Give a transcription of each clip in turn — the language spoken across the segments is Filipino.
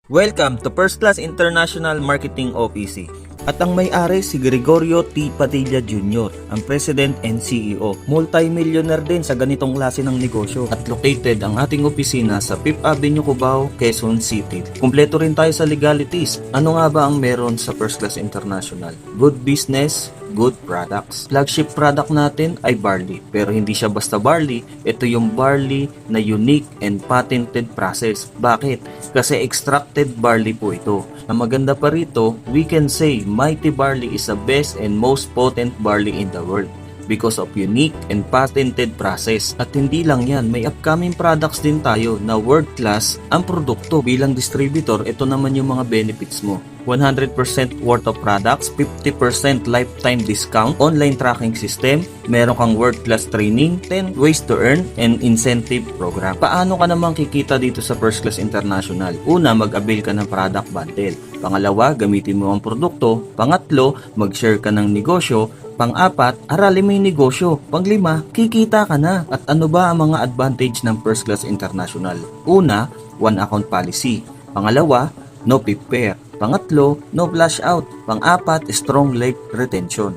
Welcome to First Class International Marketing OPC. At ang may-ari si Gregorio T. Padilla Jr., ang President and CEO. Multi-millionaire din sa ganitong klase ng negosyo at located ang ating opisina sa 5th Avenue, Cubao, Quezon City. Kumpleto rin tayo sa legalities. Ano nga ba ang meron sa First Class International? Good business, good products. Flagship product natin ay barley. Pero hindi siya basta barley, ito yung barley na unique and patented process. Bakit? Kasi extracted barley po ito. Ang maganda pa rito, we can say Mighty Barley is the best and most potent barley in the world because of unique and patented process. At hindi lang yan, may upcoming products din tayo na world class ang produkto. Bilang distributor, ito naman yung mga benefits mo. 100% worth of products, 50% lifetime discount, online tracking system, meron kang world-class training, 10 ways to earn, and incentive program. Paano ka naman kikita dito sa First Class International? Una, mag-avail ka ng product bundle. Pangalawa, gamitin mo ang produkto. Pangatlo, mag-share ka ng negosyo. Pang-apat, aralin mo yung negosyo. Pang-lima, kikita ka na. At ano ba ang mga advantage ng First Class International? Una, one account policy. Pangalawa, no PIP pair. Pangatlo, no flash out. Pang-apat, strong leg retention.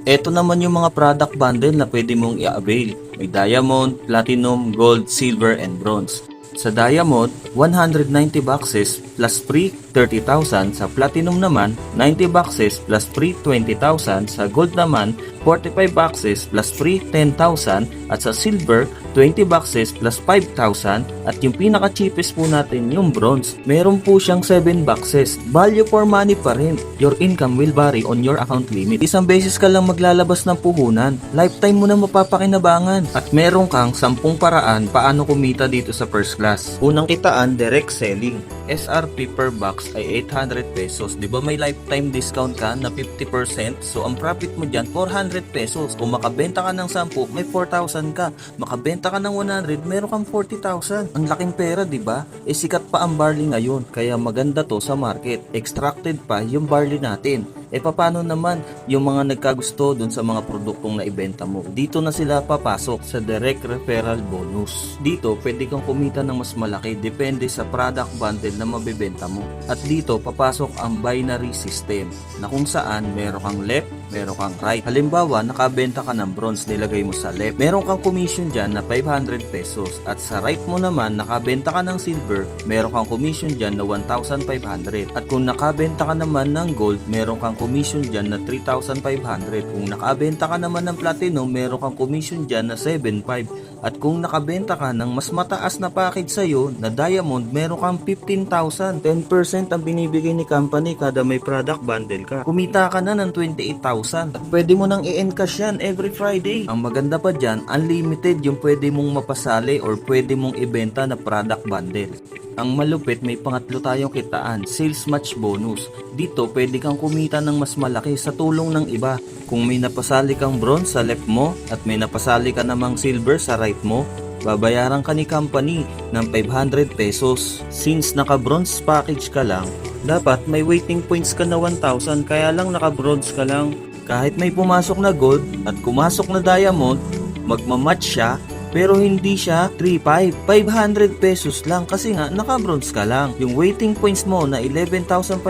Ito naman yung mga product bundle na pwede mong i-avail. May diamond, platinum, gold, silver, and bronze. Sa diamond, 190 boxes plus free 30,000. Sa platinum naman, 90 boxes plus free 20,000. Sa gold naman, 45 boxes plus free 10,000. At sa silver, 20 boxes plus 5,000. At yung pinaka-cheapest po natin, yung bronze, meron po siyang 7 boxes. Value for money pa rin. Your income will vary on your account limit. Isang beses ka lang maglalabas ng puhunan. Lifetime mo na mapapakinabangan. At meron kang 10 paraan paano kumita dito sa First Class. Unang kitaan, direct selling. SRP per box ay 800 pesos. Di ba may lifetime discount ka na 50%? So ang profit mo dyan, 400 pesos. Kung makabenta ka ng 10, may 4,000 ka. Makabenta ka ng 100, meron kang 40,000. Ang laking pera, di ba? Sikat pa ang barley ngayon. Kaya maganda to sa market. Extracted pa yung barley natin. Paano naman yung mga nagkagusto dun sa mga produktong naibenta mo? Dito na sila papasok sa direct referral bonus. Dito, pwede kang kumita ng mas malaki depende sa product bundle na mabibenta mo. At dito, papasok ang binary system na kung saan meron kang left, meron kang right. Halimbawa, nakabenta ka ng bronze, nilagay mo sa left. Meron kang commission dyan na 500 pesos. At sa right mo naman, nakabenta ka ng silver, meron kang commission dyan na 1,500. At kung nakabenta ka naman ng gold, meron kang commission dyan na 3,500. Kung nakabenta ka naman ng platinum, meron kang commission dyan na 7,500. At kung nakabenta ka ng mas mataas na package sa'yo na diamond, meron kang 15,000. 10% ang binibigay ni company kada may product bundle ka. Kumita ka na ng 28,000. At pwede mo nang i-encash yan every Friday. Ang maganda pa dyan, unlimited yung pwede mong mapasali or pwede mong ibenta na product bundle. Ang malupit, may pangatlo tayong kitaan, sales match bonus. Dito, pwede kang kumita ng mas malaki sa tulong ng iba. Kung may napasali kang bronze sa left mo at may napasali ka namang silver sa right mo, babayaran ka ni company ng 500 pesos. Since naka-bronze package ka lang, dapat may waiting points ka na 1,000, kaya lang naka-bronze ka lang. Kahit may pumasok na gold at pumasok na diamond, magmamatch siya. Pero hindi siya 3,500, 500 pesos lang kasi nga naka-bronze ka lang. Yung waiting points mo na 11,500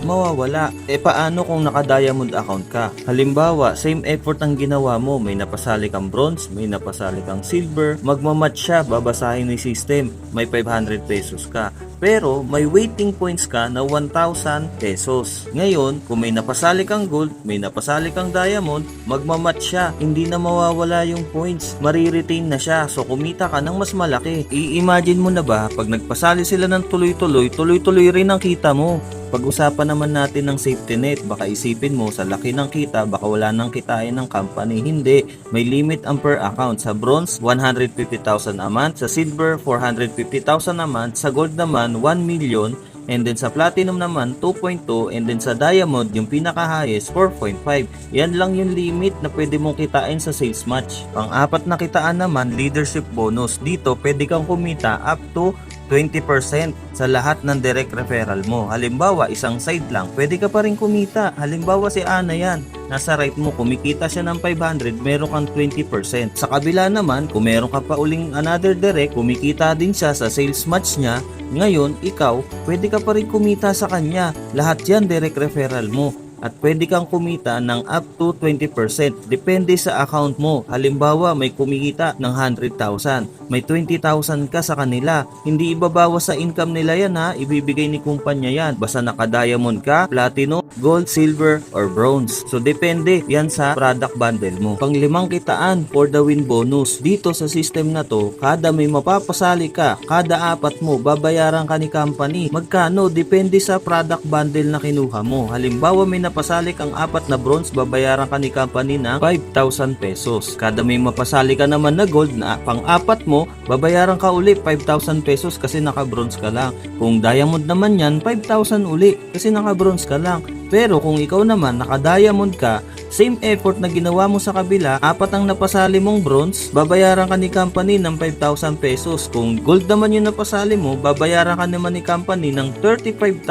mawawala. Paano kung naka-diamond account ka? Halimbawa, same effort ang ginawa mo, may napasali kang bronze, may napasali kang silver, magmamatch siya, babasahin ni system, may 500 pesos ka. Pero may waiting points ka na 1,000 pesos. Ngayon, kung may napasali kang gold, may napasali kang diamond, magmamatch siya. Hindi na mawawala yung points. Mariretain na siya. So kumita ka ng mas malaki. I-imagine mo na ba, pag nagpasali sila ng tuloy-tuloy, tuloy-tuloy rin ang kita mo. Pag-usapan naman natin ng safety net, baka isipin mo sa laki ng kita, baka wala nang kitain ng company. Hindi, may limit ang per account. Sa bronze, 150,000 a month. Sa silver, 450,000 a month. Sa gold naman, 1 million. And then sa platinum naman, 2.2. And then sa diamond, yung pinaka-highest, 4.5. Yan lang yung limit na pwede mong kitain sa sales match. Pang-apat na kitaan naman, leadership bonus. Dito, pwede kang kumita up to 20% sa lahat ng direct referral mo. Halimbawa, isang side lang, pwede ka pa rin kumita. Halimbawa, si Ana yan, nasa right mo, kumikita siya ng 500, meron kang 20%. Sa kabila naman, kung meron ka pa uling another direct, kumikita din siya sa sales match niya, ngayon, ikaw, pwede ka pa rin kumita sa kanya. Lahat yan direct referral mo. At pwede kang kumita ng up to 20%. Depende sa account mo. Halimbawa, may kumikita ng 100,000. May 20,000 ka sa kanila. Hindi ibabawas sa income nila yan ha. Ibibigay ni kumpanya yan. Basta naka-diamond ka, platinum, gold, silver, or bronze. So, depende yan sa product bundle mo. Panglimang kitaan for the win bonus. Dito sa system na to, kada may mapapasali ka, kada apat mo, babayaran ka ni company. Magkano? Depende sa product bundle na kinuha mo. Halimbawa, may napasali kang apat na bronze, babayaran ka ni company ng 5,000 pesos. Kada may mapasali ka naman na gold na pang-apat mo, babayaran ka uli 5,000 pesos kasi naka-bronze ka lang. Kung diamond naman yan, 5,000 uli kasi naka-bronze ka lang. Pero kung ikaw naman naka-diamond ka, same effort na ginawa mo sa kabila, apat ang napasali mong bronze, babayaran ka ni company ng 5,000 pesos. Kung gold naman yung napasali mo, babayaran ka naman ni company ng 35,000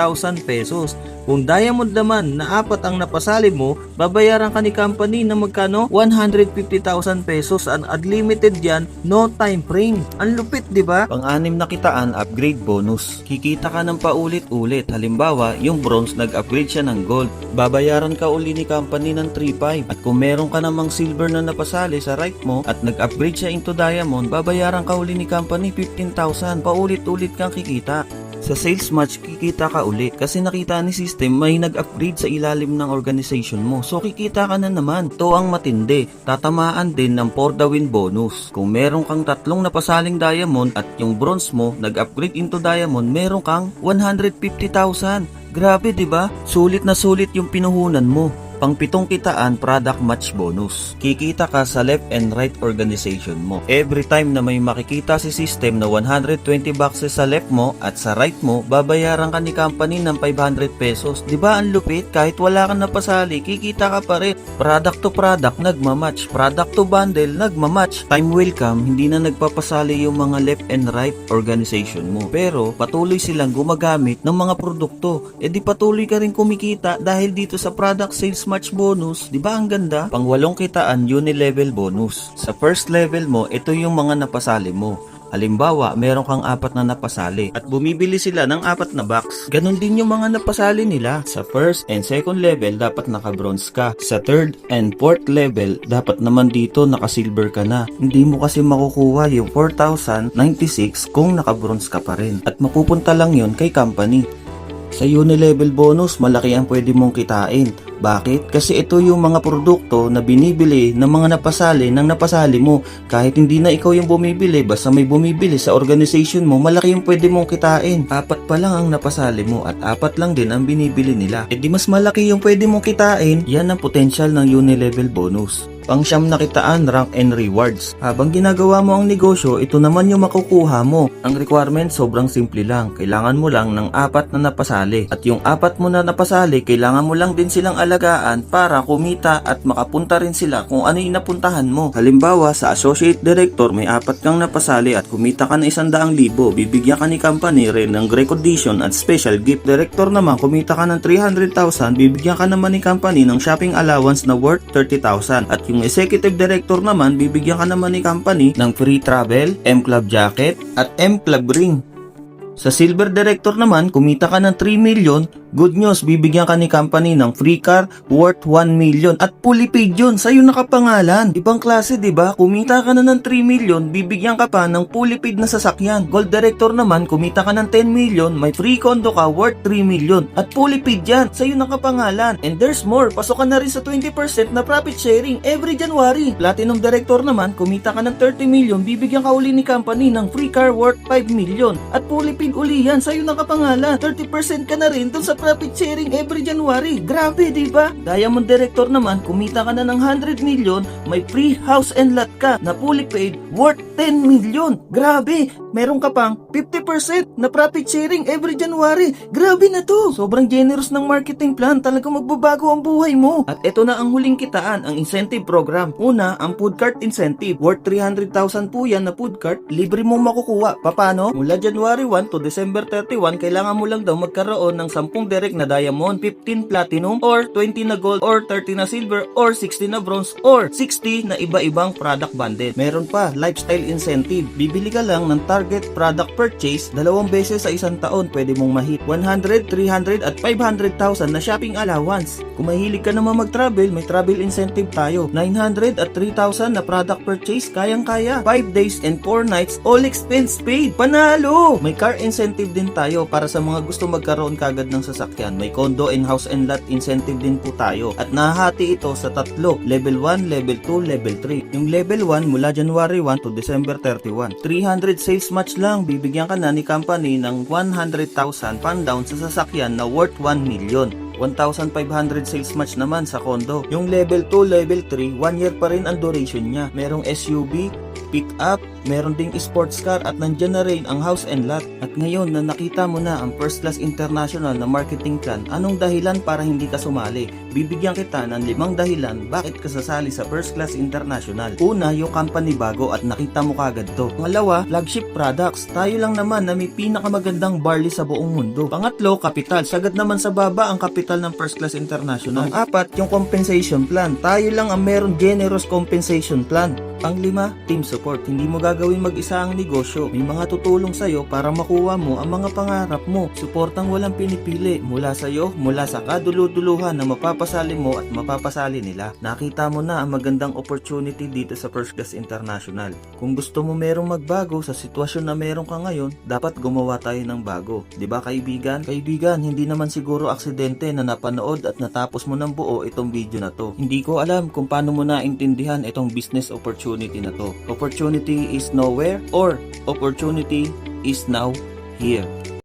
pesos. Kung diamond naman na apat ang napasali mo, babayaran ka ni company na magkano? 150,000 pesos. Unlimited yan, no time frame. Ang lupit, di ba? Pang-anim na kitaan, upgrade bonus. Kikita ka ng paulit-ulit. Halimbawa, yung bronze nag-upgrade siya ng gold. Babayaran ka uli ni company ng 3,500. At kung meron ka namang silver na napasali sa right mo at nag-upgrade siya into diamond, babayaran ka uli ni company 15,000. Paulit-ulit kang kikita. Sa sales match, kikita ka ulit kasi nakita ni system may nag-upgrade sa ilalim ng organization mo. So kikita ka na naman. To ang matindi. Tatamaan din ng for the win bonus. Kung meron kang tatlong napasaling diamond at yung bronze mo nag-upgrade into diamond, meron kang 150,000. Grabe, 'di ba? Sulit na sulit yung pinuhunan mo. Pang-pitong kitaan, product match bonus. Kikita ka sa left and right organization mo. Every time na may makikita si system na 120 boxes sa left mo at sa right mo, babayaran ka ni company ng 500 pesos. Diba ang lupit? Kahit wala kang napasali, kikita ka pa rin. Product to product, nagmamatch. Product to bundle, nagmamatch. Time will come, hindi na nagpapasali yung mga left and right organization mo. Pero patuloy silang gumagamit ng mga produkto. E di patuloy ka rin kumikita dahil dito sa product sales match bonus, di ba ang ganda? Pang-walong kitaan, uni-level bonus. Sa first level mo, ito yung mga napasali mo. Halimbawa, meron kang apat na napasali at bumibili sila ng apat na box. Ganon din yung mga napasali nila. Sa first and second level, dapat naka-bronze ka. Sa third and fourth level, dapat naman dito naka-silver ka na. Hindi mo kasi makukuha yung 4,096 kung naka-bronze ka pa rin. At mapupunta lang yun kay company. Sa uni-level bonus, malaki ang pwede mong kitain. Bakit? Kasi ito yung mga produkto na binibili ng mga napasali ng napasali mo. Kahit hindi na ikaw yung bumibili, basta may bumibili sa organization mo, malaki yung pwede mong kitain. Apat pa lang ang napasali mo at apat lang din ang binibili nila. E di mas malaki yung pwede mong kitain, yan ang potential ng uni-level bonus. Pang-siyam na kitaan, rank and rewards. Habang ginagawa mo ang negosyo, ito naman yung makukuha mo. Ang requirement sobrang simple lang. Kailangan mo lang ng apat na napasali. At yung apat mo na napasali, kailangan mo lang din silang alagaan para kumita at makapunta rin sila kung ano yung napuntahan mo. Halimbawa, sa associate director, may apat kang napasali at kumita ka na 100,000. Bibigyan ka ni company rin ng recognition at special gift. Director naman, kumita ka ng 300,000, bibigyan ka naman ni company ng shopping allowance na worth 30,000. At yung executive director naman, bibigyan ka naman ni company ng free travel, M-Club jacket, at M-Club ring. Sa silver director naman, kumita ka ng 3 million, good news, bibigyan ka ni company ng free car worth 1 million at fully paid yun, sa'yo nakapangalan. Ibang klase, diba? Kumita ka na ng 3 million, bibigyan ka pa ng fully paid na sasakyan. Gold director naman, kumita ka ng 10 million, may free condo ka worth 3 million at fully paid yan, sa'yo nakapangalan. And there's more, pasok ka na rin sa 20% na profit sharing every January. Platinum director naman, kumita ka ng 30 million, bibigyan ka uli ni company ng free car worth 5 million at fully paid uli yan, sa'yo nakapangalan. 30% ka na rin dun sa profit sharing every January. Grabe, di ba? Diamond Director naman, kumita ka na ng 100 million, may free house and lot ka na fully paid worth 10 million. Grabe, meron ka pang 50% na profit sharing every January. Grabe na to. Sobrang generous ng marketing plan. Talagang magbabago ang buhay mo. At ito na ang huling kitaan, ang incentive program. Una, ang food cart incentive. Worth 300,000 po yan na food cart. Libre mong makukuha. Paano? Mula January 1 to December 31, kailangan mo lang daw magkaroon ng 10 direct na diamond, 15 platinum, or 20 na gold, or 30 na silver, or 60 na bronze, or 60 na iba-ibang product bundle. Meron pa, lifestyle incentive. Bibili ka lang ng target product purchase 2 beses sa isang taon. Pwede mong mahit 100, 300 at 500,000 na shopping allowance. Kung mahilig ka naman mag-travel, may travel incentive tayo. 900 at 3,000 na product purchase, kayang-kaya. 5 days and 4 nights, all expense paid. Panalo! May car incentive din tayo para sa mga gusto magkaroon kagad ng sasakyan. May condo and house and lot incentive din po tayo. At nahahati ito sa tatlo, level 1, level 2, level 3. Yung level 1 mula January 1 to December 31. 300 sales match lang, bibigyan ka na ni company ng 100,000 pan down sa sasakyan na worth 1 million. 1,500 sales match naman sa condo. Yung level 2, level 3, 1 year pa rin ang duration niya. Merong SUV, pick up, meron ding sports car at nandyan na rin ang house and lot. At ngayon na nakita mo na ang First Class International na marketing plan, anong dahilan para hindi ka sumali? Bibigyan kita ng 5 dahilan bakit ka sasali sa First Class International. Una, yung company bago at nakita mo kagad to. Pangalawa, flagship products. Tayo lang naman na may pinakamagandang barley sa buong mundo. Pangatlo, kapital. Sagad naman sa baba ang kapital ng First Class International. Pang-apat, yung compensation plan. Tayo lang ang meron generous compensation plan. Pang-lima, team support. Hindi mo gagawin mag-isa ang negosyo. May mga tutulong sa'yo para makuha mo ang mga pangarap mo. Suportang walang pinipili. Mula sa'yo, mula sa kaduluduluhan na mapapasali mo at mapapasali nila. Nakita mo na ang magandang opportunity dito sa First Class International. Kung gusto mo merong magbago sa sitwasyon na meron ka ngayon, dapat gumawa tayo ng bago. Diba kaibigan? Kaibigan, hindi naman siguro aksidente na napanood at natapos mo ng buo itong video na to. Hindi ko alam kung paano mo naintindihan itong business opportunity na to. Opportunity is nowhere or opportunity is now here.